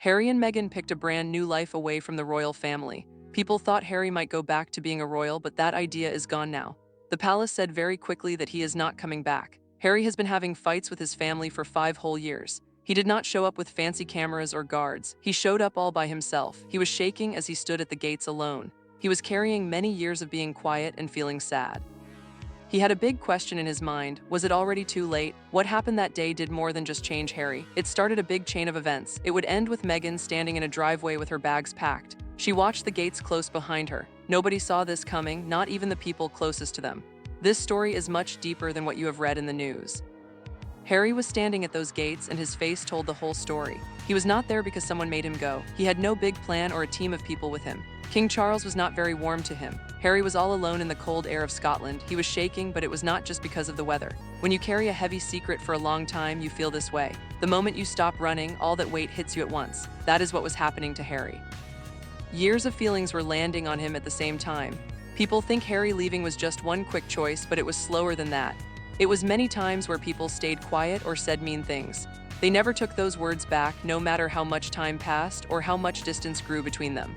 Harry and Meghan picked a brand new life away from the royal family. People thought Harry might go back to being a royal, but that idea is gone now. The palace said very quickly that he is not coming back. Harry has been having fights with his family for 5 whole years. He did not show up with fancy cameras or guards. He showed up all by himself. He was shaking as he stood at the gates alone. He was carrying many years of being quiet and feeling sad. He had a big question in his mind. Was it already too late? What happened that day did more than just change Harry. It started a big chain of events. It would end with Meghan standing in a driveway with her bags packed. She watched the gates close behind her. Nobody saw this coming, not even the people closest to them. This story is much deeper than what you have read in the news. Harry was standing at those gates and his face told the whole story. He was not there because someone made him go. He had no big plan or a team of people with him. King Charles was not very warm to him. Harry was all alone in the cold air of Scotland. He was shaking, but it was not just because of the weather. When you carry a heavy secret for a long time, you feel this way. The moment you stop running, all that weight hits you at once. That is what was happening to Harry. Years of feelings were landing on him at the same time. People think Harry leaving was just one quick choice, but it was slower than that. It was many times where people stayed quiet or said mean things. They never took those words back, no matter how much time passed or how much distance grew between them.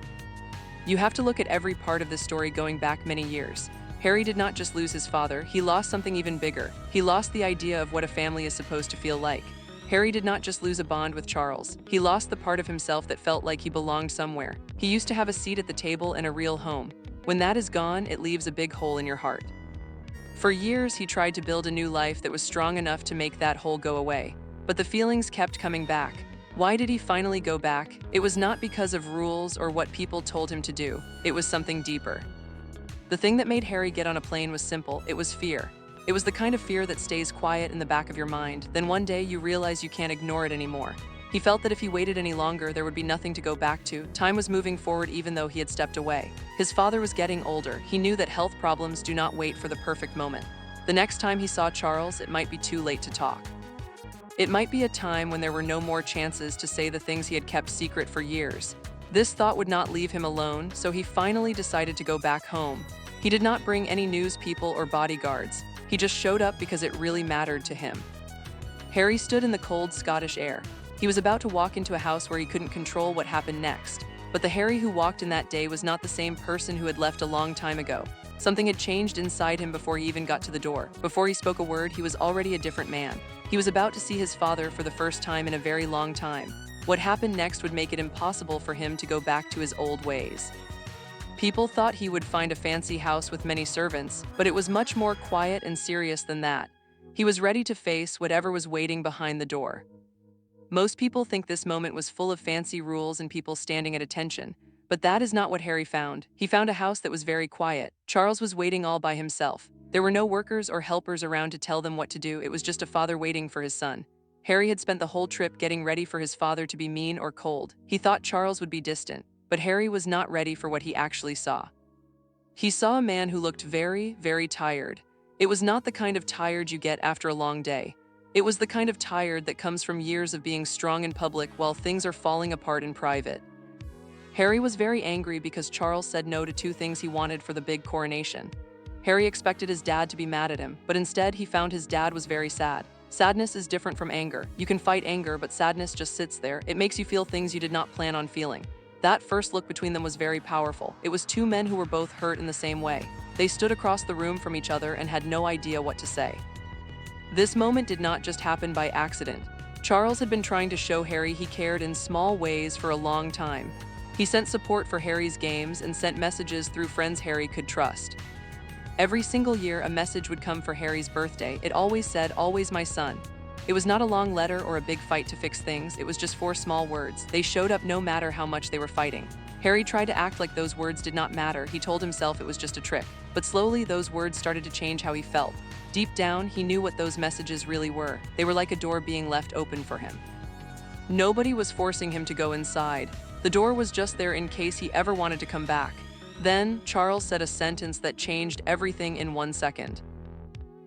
You have to look at every part of this story going back many years. Harry did not just lose his father, he lost something even bigger. He lost the idea of what a family is supposed to feel like. Harry did not just lose a bond with Charles. He lost the part of himself that felt like he belonged somewhere. He used to have a seat at the table and a real home. When that is gone, it leaves a big hole in your heart. For years, he tried to build a new life that was strong enough to make that hole go away. But the feelings kept coming back. Why did he finally go back? It was not because of rules or what people told him to do. It was something deeper. The thing that made Harry get on a plane was simple. It was fear. It was the kind of fear that stays quiet in the back of your mind. Then one day you realize you can't ignore it anymore. He felt that if he waited any longer, there would be nothing to go back to. Time was moving forward even though he had stepped away. His father was getting older. He knew that health problems do not wait for the perfect moment. The next time he saw Charles, it might be too late to talk. It might be a time when there were no more chances to say the things he had kept secret for years. This thought would not leave him alone, so he finally decided to go back home. He did not bring any news people or bodyguards. He just showed up because it really mattered to him. Harry stood in the cold Scottish air. He was about to walk into a house where he couldn't control what happened next. But the Harry who walked in that day was not the same person who had left a long time ago. Something had changed inside him before he even got to the door. Before he spoke a word, he was already a different man. He was about to see his father for the first time in a very long time. What happened next would make it impossible for him to go back to his old ways. People thought he would find a fancy house with many servants, but it was much more quiet and serious than that. He was ready to face whatever was waiting behind the door. Most people think this moment was full of fancy rules and people standing at attention, but that is not what Harry found. He found a house that was very quiet. Charles was waiting all by himself. There were no workers or helpers around to tell them what to do. It was just a father waiting for his son. Harry had spent the whole trip getting ready for his father to be mean or cold. He thought Charles would be distant, but Harry was not ready for what he actually saw. He saw a man who looked very, very tired. It was not the kind of tired you get after a long day. It was the kind of tired that comes from years of being strong in public while things are falling apart in private. Harry was very angry because Charles said no to 2 things he wanted for the big coronation. Harry expected his dad to be mad at him, but instead he found his dad was very sad. Sadness is different from anger. You can fight anger, but sadness just sits there. It makes you feel things you did not plan on feeling. That first look between them was very powerful. It was 2 men who were both hurt in the same way. They stood across the room from each other and had no idea what to say. This moment did not just happen by accident. Charles had been trying to show Harry he cared in small ways for a long time. He sent support for Harry's games and sent messages through friends Harry could trust. Every single year, a message would come for Harry's birthday. It always said, "Always my son." It was not a long letter or a big fight to fix things. It was just 4 small words. They showed up no matter how much they were fighting. Harry tried to act like those words did not matter. He told himself it was just a trick. But slowly, those words started to change how he felt. Deep down, he knew what those messages really were. They were like a door being left open for him. Nobody was forcing him to go inside. The door was just there in case he ever wanted to come back. Then, Charles said a sentence that changed everything in 1 second.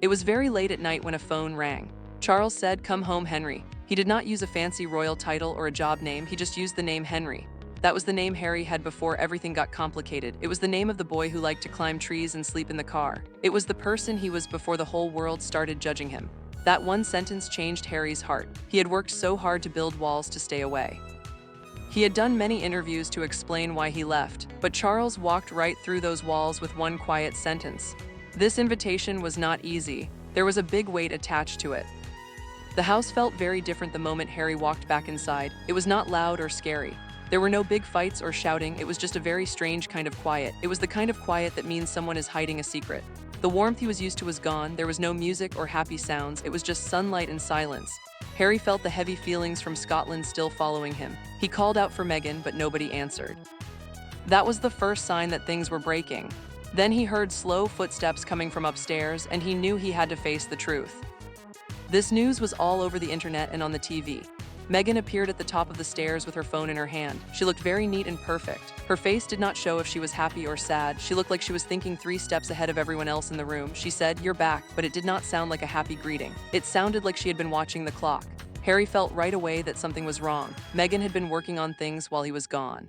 It was very late at night when a phone rang. Charles said, "Come home, Henry." He did not use a fancy royal title or a job name, he just used the name Henry. That was the name Harry had before everything got complicated. It was the name of the boy who liked to climb trees and sleep in the car. It was the person he was before the whole world started judging him. That one sentence changed Harry's heart. He had worked so hard to build walls to stay away. He had done many interviews to explain why he left, but Charles walked right through those walls with one quiet sentence. This invitation was not easy. There was a big weight attached to it. The house felt very different the moment Harry walked back inside. It was not loud or scary. There were no big fights or shouting, it was just a very strange kind of quiet. It was the kind of quiet that means someone is hiding a secret. The warmth he was used to was gone, there was no music or happy sounds, it was just sunlight and silence. Harry felt the heavy feelings from Scotland still following him. He called out for Meghan, but nobody answered. That was the first sign that things were breaking. Then he heard slow footsteps coming from upstairs, and he knew he had to face the truth. This news was all over the internet and on the TV. Meghan appeared at the top of the stairs with her phone in her hand. She looked very neat and perfect. Her face did not show if she was happy or sad. She looked like she was thinking 3 steps ahead of everyone else in the room. She said, "You're back," but it did not sound like a happy greeting. It sounded like she had been watching the clock. Harry felt right away that something was wrong. Meghan had been working on things while he was gone.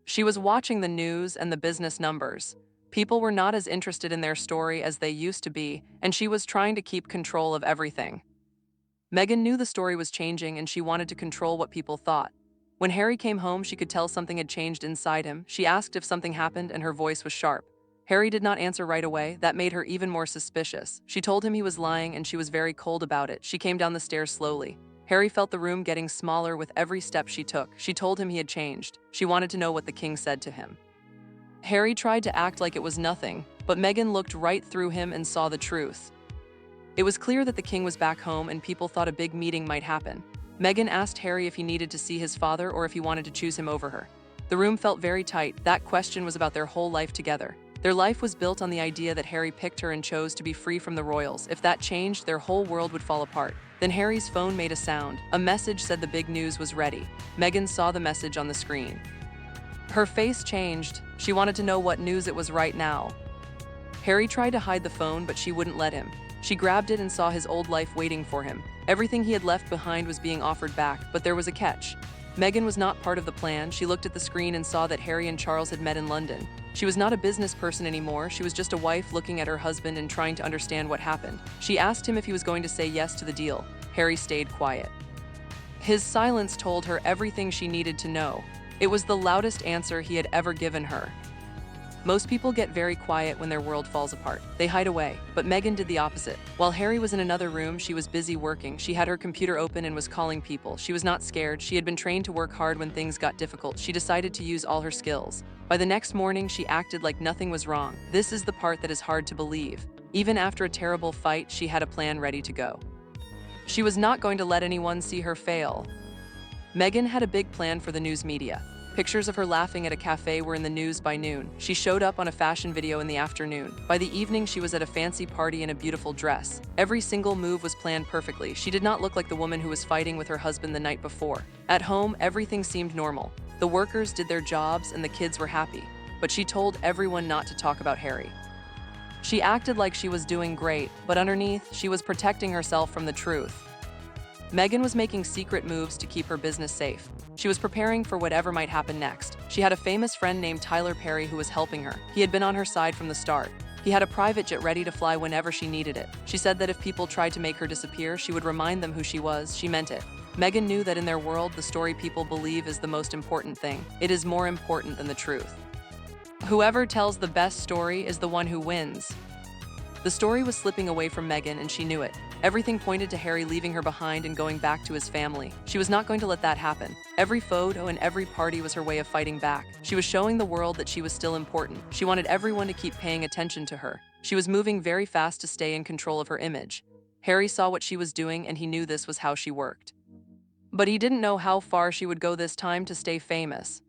She was watching the news and the business numbers. People were not as interested in their story as they used to be, and she was trying to keep control of everything. Meghan knew the story was changing and she wanted to control what people thought. When Harry came home, she could tell something had changed inside him. She asked if something happened and her voice was sharp. Harry did not answer right away. That made her even more suspicious. She told him he was lying and she was very cold about it. She came down the stairs slowly. Harry felt the room getting smaller with every step she took. She told him he had changed. She wanted to know what the king said to him. Harry tried to act like it was nothing, but Meghan looked right through him and saw the truth. It was clear that the king was back home and people thought a big meeting might happen. Meghan asked Harry if he needed to see his father or if he wanted to choose him over her. The room felt very tight. That question was about their whole life together. Their life was built on the idea that Harry picked her and chose to be free from the royals. If that changed, their whole world would fall apart. Then Harry's phone made a sound. A message said the big news was ready. Meghan saw the message on the screen. Her face changed. She wanted to know what news it was right now. Harry tried to hide the phone, but she wouldn't let him. She grabbed it and saw his old life waiting for him. Everything he had left behind was being offered back, but there was a catch. Meghan was not part of the plan. She looked at the screen and saw that Harry and Charles had met in London. She was not a business person anymore. She was just a wife looking at her husband and trying to understand what happened. She asked him if he was going to say yes to the deal. Harry stayed quiet. His silence told her everything she needed to know. It was the loudest answer he had ever given her. Most people get very quiet when their world falls apart. They hide away, but Meghan did the opposite. While Harry was in another room, she was busy working. She had her computer open and was calling people. She was not scared. She had been trained to work hard when things got difficult. She decided to use all her skills. By the next morning, she acted like nothing was wrong. This is the part that is hard to believe. Even after a terrible fight, she had a plan ready to go. She was not going to let anyone see her fail. Meghan had a big plan for the news media. Pictures of her laughing at a cafe were in the news by noon. She showed up on a fashion video in the afternoon. By the evening, she was at a fancy party in a beautiful dress. Every single move was planned perfectly. She did not look like the woman who was fighting with her husband the night before. At home, everything seemed normal. The workers did their jobs and the kids were happy. But she told everyone not to talk about Harry. She acted like she was doing great, but underneath, she was protecting herself from the truth. Meghan was making secret moves to keep her business safe. She was preparing for whatever might happen next. She had a famous friend named Tyler Perry who was helping her. He had been on her side from the start. He had a private jet ready to fly whenever she needed it. She said that if people tried to make her disappear, she would remind them who she was. She meant it. Meghan knew that in their world, the story people believe is the most important thing. It is more important than the truth. Whoever tells the best story is the one who wins. The story was slipping away from Meghan and she knew it. Everything pointed to Harry leaving her behind and going back to his family. She was not going to let that happen. Every photo and every party was her way of fighting back. She was showing the world that she was still important. She wanted everyone to keep paying attention to her. She was moving very fast to stay in control of her image. Harry saw what she was doing and he knew this was how she worked. But he didn't know how far she would go this time to stay famous.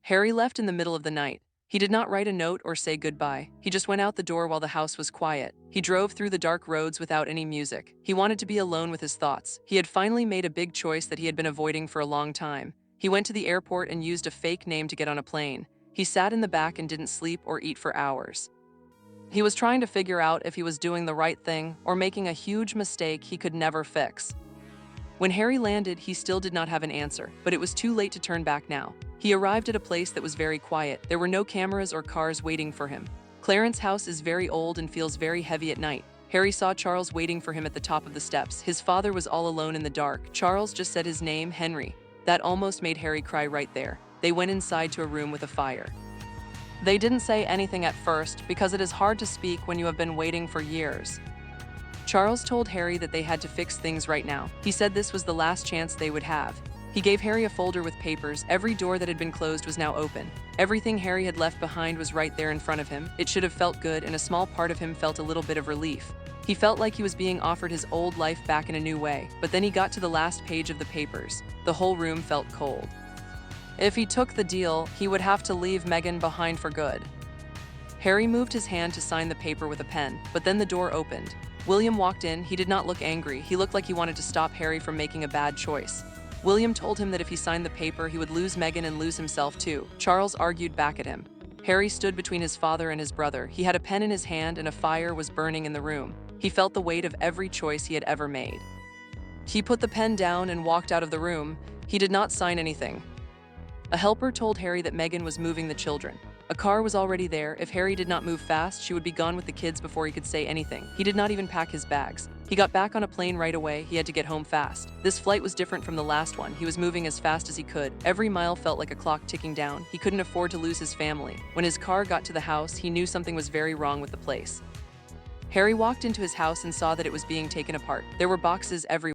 Harry left in the middle of the night. He did not write a note or say goodbye. He just went out the door while the house was quiet. He drove through the dark roads without any music. He wanted to be alone with his thoughts. He had finally made a big choice that he had been avoiding for a long time. He went to the airport and used a fake name to get on a plane. He sat in the back and didn't sleep or eat for hours. He was trying to figure out if he was doing the right thing or making a huge mistake he could never fix. When Harry landed, he still did not have an answer, but it was too late to turn back now. He arrived at a place that was very quiet. There were no cameras or cars waiting for him. Clarence's house is very old and feels very heavy at night. Harry saw Charles waiting for him at the top of the steps. His father was all alone in the dark. Charles just said his name, Henry. That almost made Harry cry right there. They went inside to a room with a fire. They didn't say anything at first because it is hard to speak when you have been waiting for years. Charles told Harry that they had to fix things right now. He said this was the last chance they would have. He gave Harry a folder with papers. Every door that had been closed was now open. Everything Harry had left behind was right there in front of him. It should have felt good, and a small part of him felt a little bit of relief. He felt like he was being offered his old life back in a new way, but then he got to the last page of the papers. The whole room felt cold. If he took the deal, he would have to leave Meghan behind for good. Harry moved his hand to sign the paper with a pen, but then the door opened. William walked in. He did not look angry. He looked like he wanted to stop Harry from making a bad choice. William told him that if he signed the paper, he would lose Meghan and lose himself too. Charles argued back at him. Harry stood between his father and his brother. He had a pen in his hand and a fire was burning in the room. He felt the weight of every choice he had ever made. He put the pen down and walked out of the room. He did not sign anything. A helper told Harry that Meghan was moving the children. A car was already there. If Harry did not move fast, she would be gone with the kids before he could say anything. He did not even pack his bags. He got back on a plane right away. He had to get home fast. This flight was different from the last one. He was moving as fast as he could. Every mile felt like a clock ticking down. He couldn't afford to lose his family. When his car got to the house, he knew something was very wrong with the place. Harry walked into his house and saw that it was being taken apart. There were boxes everywhere.